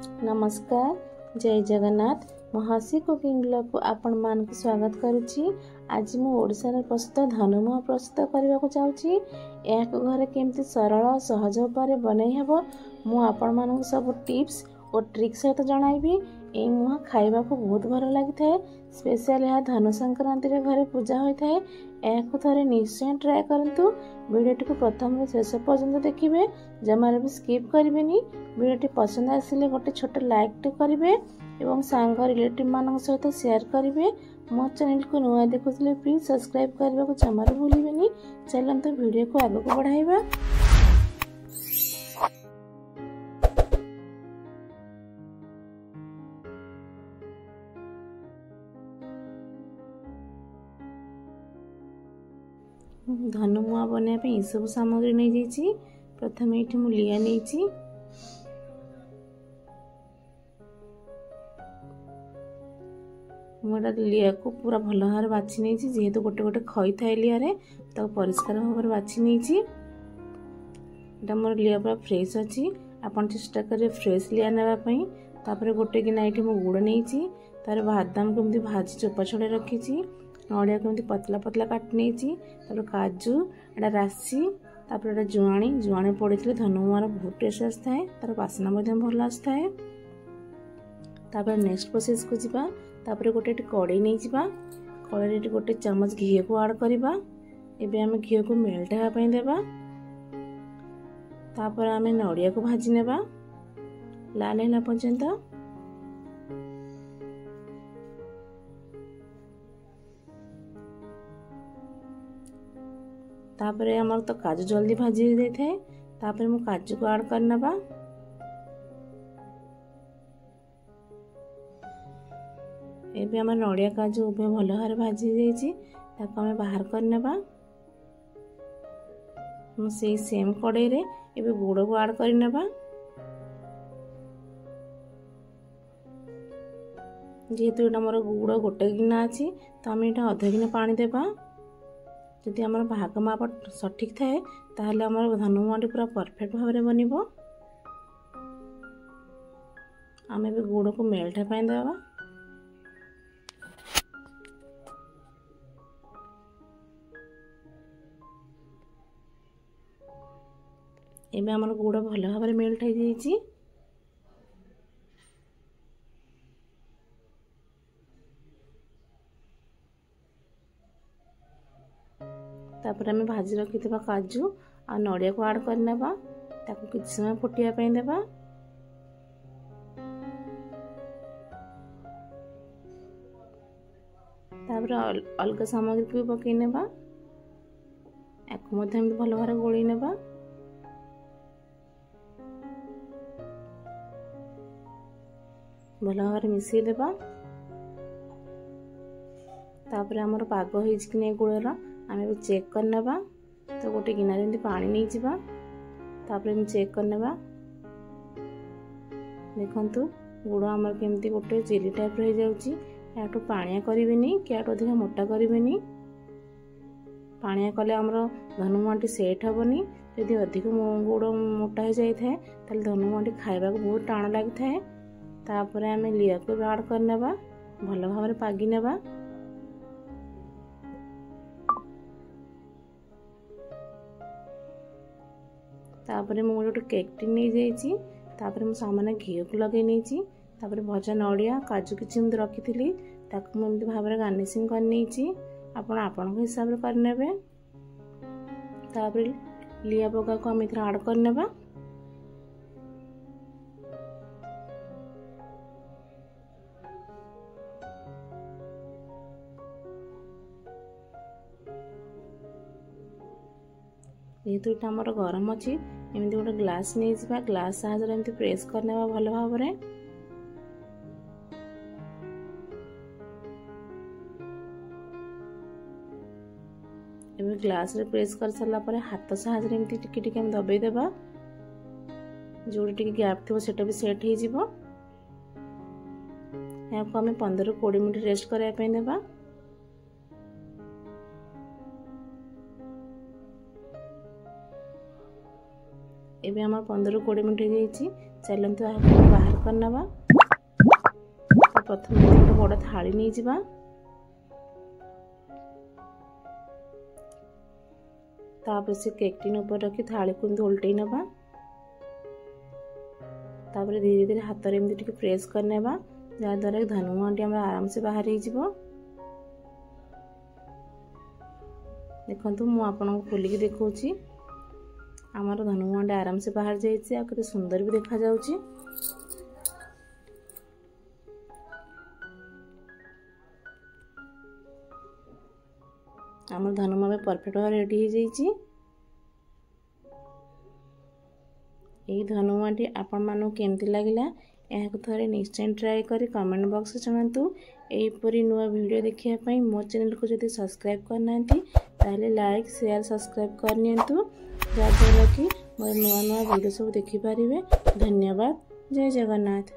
नमस्कार जय जगन्नाथ महर्षि cooking blog को आपण मान को स्वागत करुच्ची। आज मु ओडिशार प्रस्तुत धनुमुआ प्रस्तुत करने को चाहूँगी। या घरे केमती सरल और सहज उपाय बनई हेबो मु आपण मान सब टिप्स और ट्रिक सहित जनइबी। ए मुहा खाइबा को बहुत भल लगी थाए। स्पेशल यह धनु संक्रांति रे घरे पूजा होता है। या थरे निश्चय ट्राए करंतु। वीडियोटी को प्रथम शेष पर्यंत देखिए, जमार भी स्किप करेंगे। वीडियोटी पसंद आसिले गोटे छोट लाइक टे करेंगे और सांग रिलेटिव मान सहित शेयर करेंगे। मो चैनल को नुआ देखुले प्लीज सब्सक्राइब करने को जमार भूलिए। चलते वीडियो को आगे को बढ़ाइबा। धनुमुआ बनवाई सब सामग्री नहीं जाइए। प्रथम ये लिया नहीं मुझे लिया को पूरा भल भाव बाछि नहीं जेहेतु गोटे गोटे खई था लिया तो परिष्कार भाव बाछि नहीं। मोर लिया पूरा फ्रेश अच्छी। आपन चेष्टा करें फ्रेश लिया नापी। तापर गोटे गिना ये गुड़ नहीं तार बादाम को भाजी चोपा छड़े रखी। नड़िया को पतला पतला काट नहीं। काजू एटा राशि तापर जुआणी जुआणी पड़ी धनुमुआर बहुत टेस्ट आसता है। तार बासना भल आसता है। तापर नेक्स्ट प्रोसेस को जीवा। तापर गोटे कड़े नहीं जावा। कड़े गोटे चामच घी को ऐड करवा। एबे आमे घी को मेल्ट होगा देवा। तापर आमे नड़िया को भाजी नेबा लाल होला पर्यंत। तापर आमर तो काजू जल्दी भाजी जाए थे। तापर मु काजू को ऐड करनबा। एबे आम नड़िया काजू उभय भल भाव भाजी जाइए। आमे बाहर करनबा। से सेम कड़े रे एबे गुड़ को ऐड करनबा। जेहेतु ये मोर गुड़ गोटे गिना अच्छी तो आम ये अध गिना पानी देबा। जदि आमर भाग माप सठिक थाए ताहले आमर धनुमुआटी पूरा परफेक्ट भाव में बनिबो। आम ए गुड़ को मेल्ट होगा देवा। एबे आमर गुड़ भल भाव में मेल्ट हो जाइए। तापर आमे भाजी रखी काजू आ नड़िया को ऐड करनबा। ताको किछ समय फुटिया पई देबा। तापर अलग सामग्री को पकई नेबा। याको मध्य हम भल भाव गोली नेबा। भल भाव मिसई देबा। तापर हमर पाग हो कि नहीं गुड़र आम भी चेक करनबा। तो गोटे गिना पानी नहीं जावा। तापर चेक करनबा। देखंतु गुड़ आमर केमती गोटे जेली टाइप रही जाउची। याटू पानिया करिवेनी कि याटू अधिक मोटा करिवेनी। पानिया कले आमर धनुमुआटी सेट हेबनी। यदि अधिक गुड़ मोटा हो जाए ताले धनुमुआटी खाइबा को बहुत टाण लगी थाए। तापर आमे लिया को ऐड करनबा। भल भाव पागी नेबा। तापर मुझे गोटे केक टी नहीं जाइए। तापर मुझे सामान्य घी को लगे नहीं। तापर भजा नड़िया काजू किसी रखी थी ताकि भाव में गार्निशिंग कर आपण हिसाब से करने। तापर लिया पका को आम ऐड करनबा। जेहेतु ये आमर गरम अच्छी एमती गोटे ग्लास नहीं जावा। ग्लास साहाय्य एमती प्रेस करने भल भाव में। एबे ग्लास रे प्रेस कर सारा पर हाथ साहाय्य एमती टिके टिके हम दबे देबा। जोड़ी टिके गैप थी सेटा भी सेट हो जिवो। याको हमें 15-20 मिनट रेस्ट करया पे देबा। एबे हमर 15-20 मिनट हो जाइए। चलते बाहर करनबा। तो प्रथम एक बड़ थाली नहीं जिबा। तापर से केक टिन ऊपर रखी थाली को उल्टै नबा। तापर धीरे धीरे हाथ रे एमती टिके प्रेस करनेबा जा द्वारा धनुआंटी हमरा आराम से बाहर ही जिवो। देखंतु मु आपन को खोली के देखौची आमर धनुआंटी आराम से बाहर जाइछि आ कते सुंदर भी देखा जाउची। आमर धनुमा में परफेक्ट भाव रेडी हो जाइछि। यही धनुआंटी आपण मानू केमती लागिला यहाँ थोड़े निश्चय ट्राए करी कमेंट बॉक्स में जनातु। एहीपरी नुआ वीडियो देखिया पई मो चैनल को जदि सब्सक्राइब करनांती ताले लाइक शेयर सब्सक्राइब करनियंतु जहाँद्वारा कि मोर नुआ नुआ वीडियो सब देखि पारिबे। धन्यवाद। जय जगन्नाथ।